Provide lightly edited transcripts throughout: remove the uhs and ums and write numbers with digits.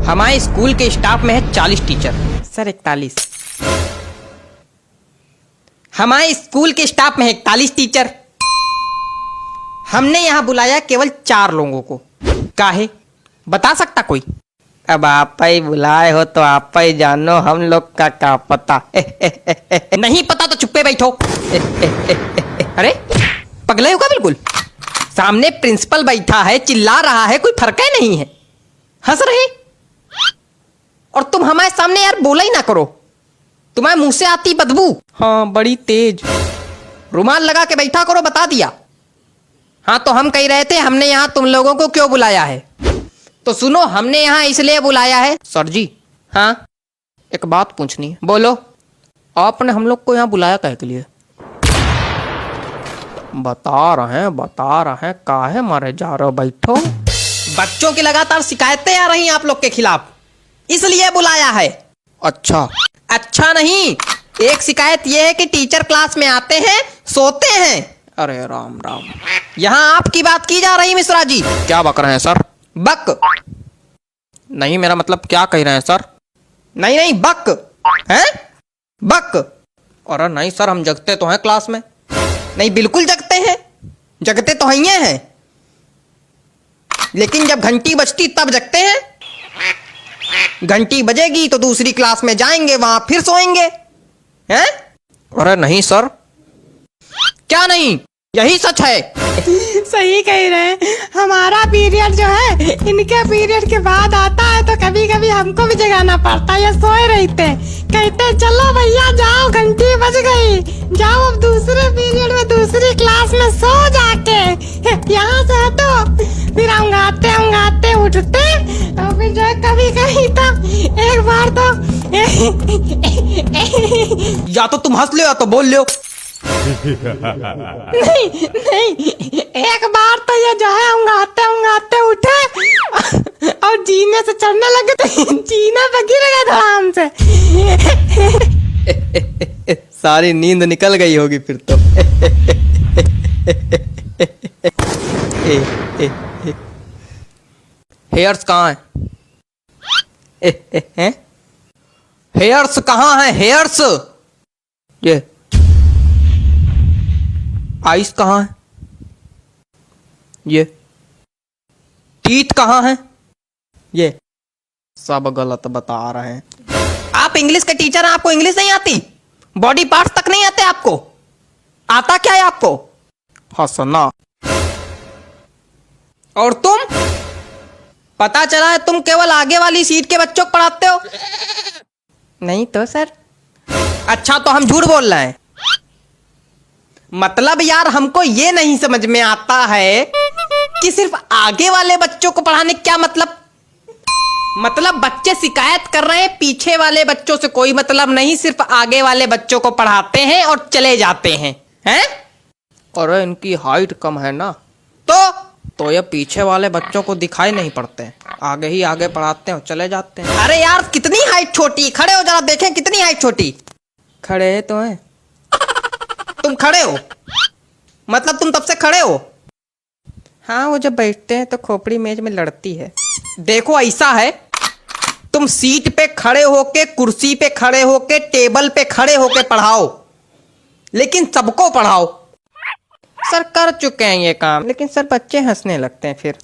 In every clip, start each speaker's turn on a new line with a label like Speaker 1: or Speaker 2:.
Speaker 1: हमारे स्कूल के स्टाफ में है 40 टीचर। सर 41। हमारे स्कूल के स्टाफ में है 41 टीचर। हमने यहाँ बुलाया केवल 4 लोगों को। काहे बता सकता कोई? अब आप ही बुलाए हो तो आप ही जानो, हम लोग का क्या पता। नहीं पता तो चुप्पे बैठो। अरे पगले हो क्या बिल्कुल? सामने प्रिंसिपल बैठा है, चिल्ला रहा है, कोई फर्क ही नहीं है, हंस रहे। और तुम हमारे सामने यार बोला ही ना करो, तुम्हारे मुंह से आती बदबू। हाँ बड़ी तेज। रुमाल लगा के बैठा करो, बता दिया। हाँ तो हम कह रहे थे हमने यहाँ तुम लोगों को क्यों बुलाया है। तो सुनो, हमने यहाँ इसलिए बुलाया है। सर जी हाँ एक बात पूछनी है। बोलो। आपने हम लोग को यहाँ बुलाया काहे के लिए? बता रहे हैं काहे मारे जा रहे हो, बैठो। बच्चों की लगातार शिकायतें आ रही हैं आप लोग के खिलाफ, इसलिए बुलाया है। अच्छा नहीं, एक शिकायत यह है कि टीचर क्लास में आते हैं, सोते हैं। अरे राम राम, यहाँ आपकी बात की जा रही मिश्रा जी। क्या बक रहे हैं सर? बक नहीं, मेरा मतलब क्या कह रहे हैं सर? नहीं बक हैं, बक। अरे नहीं सर, हम जगते तो हैं क्लास में। नहीं बिल्कुल जगते हैं, जगते तो हैं, लेकिन जब घंटी बजती तब जगते हैं। घंटी बजेगी तो दूसरी क्लास में जाएंगे, वहां फिर सोएंगे हैं? अरे नहीं सर। क्या नहीं, यही सच है।
Speaker 2: सही कह रहे हैं। हमारा पीरियड जो है इनके पीरियड के बाद आता है, तो कभी कभी हमको भी जगाना पड़ता है। ये सोए रहते, कहते चलो भैया जाओ, घंटी बज गई, जाओ अब दूसरे पीरियड में दूसरी क्लास में सो जाके। यहाँ से हटो, फिर अंगाते उठते, और फिर जो कभी कभी तो एक बार तो
Speaker 1: या तो तुम हंस लो या तो बोल लो।
Speaker 2: नहीं, एक बार तो ये जो है उंगाते उठे और जीने से चढ़ने लगे, तो जीने पे गिर गए आराम से।
Speaker 1: सारी नींद निकल गई होगी फिर तो। हेयर्स कहाँ है? हेयर्स कहाँ है? हेयर्स ये आइस कहाँ है? ये टीथ कहाँ है? ये सब गलत बता रहे हैं। आप इंग्लिश के टीचर हैं, आपको इंग्लिश नहीं आती? बॉडी पार्ट्स तक नहीं आते आपको? आता क्या है आपको? हंसना। और तुम, पता चला है तुम केवल आगे वाली सीट के बच्चों को पढ़ाते हो। नहीं तो सर। अच्छा तो हम झूठ बोल रहे हैं? मतलब यार हमको ये नहीं समझ में आता है कि सिर्फ आगे वाले बच्चों को पढ़ाने क्या मतलब बच्चे शिकायत कर रहे हैं, पीछे वाले बच्चों से कोई मतलब नहीं, सिर्फ आगे वाले बच्चों को पढ़ाते हैं और चले जाते हैं। और इनकी हाइट कम है ना, तो ये पीछे वाले बच्चों को दिखाई नहीं पड़ते, आगे ही आगे पढ़ाते हैं और चले जाते हैं। अरे यार कितनी हाइट छोटी, खड़े हो जरा देखें कितनी हाइट छोटी। खड़े तो हैं तुम, खड़े हो मतलब तुम तब से खड़े हो? हाँ वो जब बैठते हैं तो खोपड़ी मेज में लड़ती है। देखो ऐसा है, तुम सीट पे खड़े होके, कुर्सी पे खड़े होके, टेबल पे खड़े होके पढ़ाओ, लेकिन सबको पढ़ाओ। सर कर चुके हैं ये काम, लेकिन सर बच्चे हंसने लगते हैं फिर।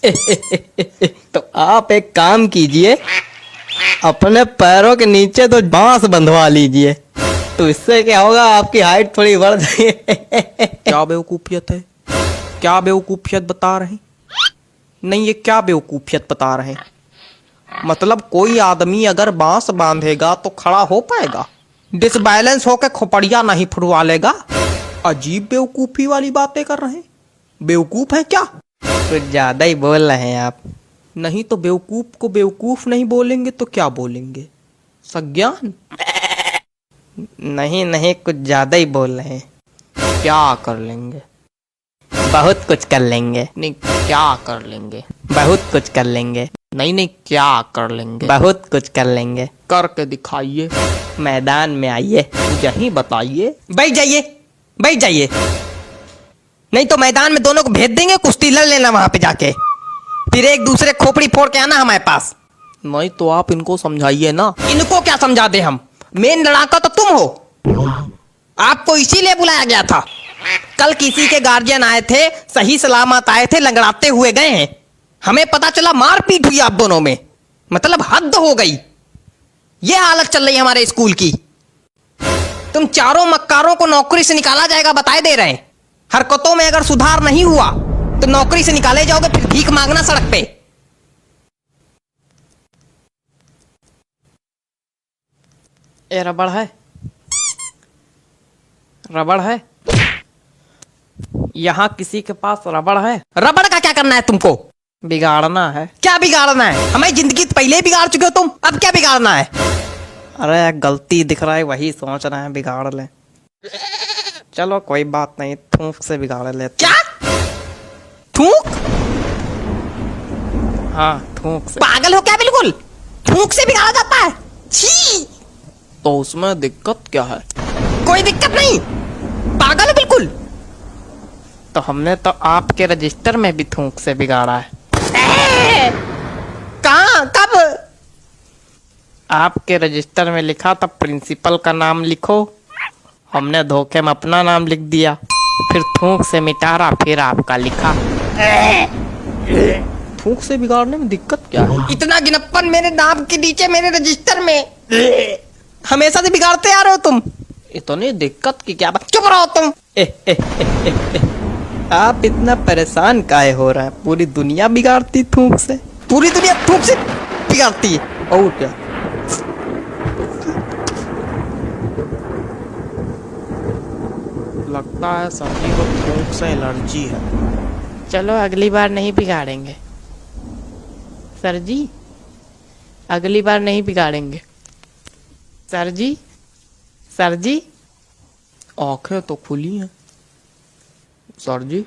Speaker 1: तो आप एक काम कीजिए, अपने पैरों के नीचे तो बांस बंधवा लीजिए, तो इससे क्या होगा, आपकी हाइट थोड़ी बढ़ जाएगी। क्या बेवकूफियत है? क्या बेवकूफियत बता रहे हैं? नहीं ये क्या बेवकूफियत बता रहे हैं? मतलब कोई आदमी अगर बांस बांधेगा तो खड़ा हो पाएगा, डिसबैलेंस होकर खोपड़िया नहीं फुटवा लेगा। अजीब बेवकूफी वाली बातें कर रहे हैं। बेवकूफ है क्या? कुछ ज्यादा ही बोल रहे हैं आप। नहीं तो बेवकूफ को बेवकूफ नहीं बोलेंगे तो क्या बोलेंगे? सज्ञान? नहीं कुछ ज्यादा ही बोल रहे हैं। क्या कर लेंगे? बहुत कुछ कर लेंगे। नहीं क्या कर लेंगे? बहुत कुछ कर लेंगे। नहीं क्या कर लेंगे? बहुत कुछ कर लेंगे। करके दिखाइए, मैदान में आइए, यहीं बताइए। बैठ जाइए, नहीं तो मैदान में दोनों को भेज देंगे, कुश्ती लड़ लेना वहां पे जाके, फिर एक दूसरे खोपड़ी फोड़ के आना हमारे पास। नहीं तो आप इनको समझाइए ना। इनको क्या समझा दे हम, मेन लड़ाका तो तुम हो। आपको इसीलिए बुलाया गया था। कल किसी के गार्जियन आए थे, सही सलामत आए थे, लंगड़ाते हुए गए हैं। हमें पता चला मारपीट हुई आप दोनों में। मतलब हद हो गई। ये हालत चल रही है हमारे स्कूल की। तुम चारों मक्कारों को नौकरी से निकाला जाएगा बताए दे रहे हैं। हरकतों में अगर सुधार नहीं हुआ तो नौकरी से निकाले जाओगे, फिर भीख मांगना सड़क पे। ये रबड़ है, रबड़ है। यहां किसी के पास रबड़ है? रबड़ का क्या करना है तुमको? बिगाड़ना है। क्या बिगाड़ना है? हमारी जिंदगी तो पहले ही बिगाड़ चुके हो तुम, अब क्या बिगाड़ना है? अरे गलती दिख रहा है, वही सोच रहे हैं बिगाड़ ले। चलो कोई बात नहीं, थूक से बिगाड़ लेते। क्या थूक? हाँ थूक से। पागल हो क्या बिल्कुल? थूक से बिगाड़ा जाता है? छी! तो उसमें दिक्कत क्या है? कोई दिक्कत नहीं, पागल हो बिल्कुल। तो हमने तो आपके रजिस्टर में भी थूक से बिगाड़ा है। कहाँ, कब? आपके रजिस्टर में लिखा था प्रिंसिपल का नाम लिखो, हमने धोखे में अपना नाम लिख दिया, फिर थूक से मिटारा, फिर आपका लिखा। थूक से बिगाड़ने में दिक्कत क्या है? इतना गिनप्पन मेरे नाम के नीचे मेरे रजिस्टर में। हमेशा से बिगाड़ते आ रहे हो तुम। इतनी दिक्कत की क्या बात? चुप रहो तुम। आप इतना परेशान काहे हो रहे हैं? पूरी दुनिया बिगाड़ती थूक से। पूरी दुनिया थूक से बिगाड़ती है और क्या? लगता है सभी को थूक से एलर्जी है। चलो अगली बार नहीं बिगाड़ेंगे सर जी, अगली बार नहीं बिगाड़ेंगे सर जी। सर जी आंखें तो खुली हैं सर जी।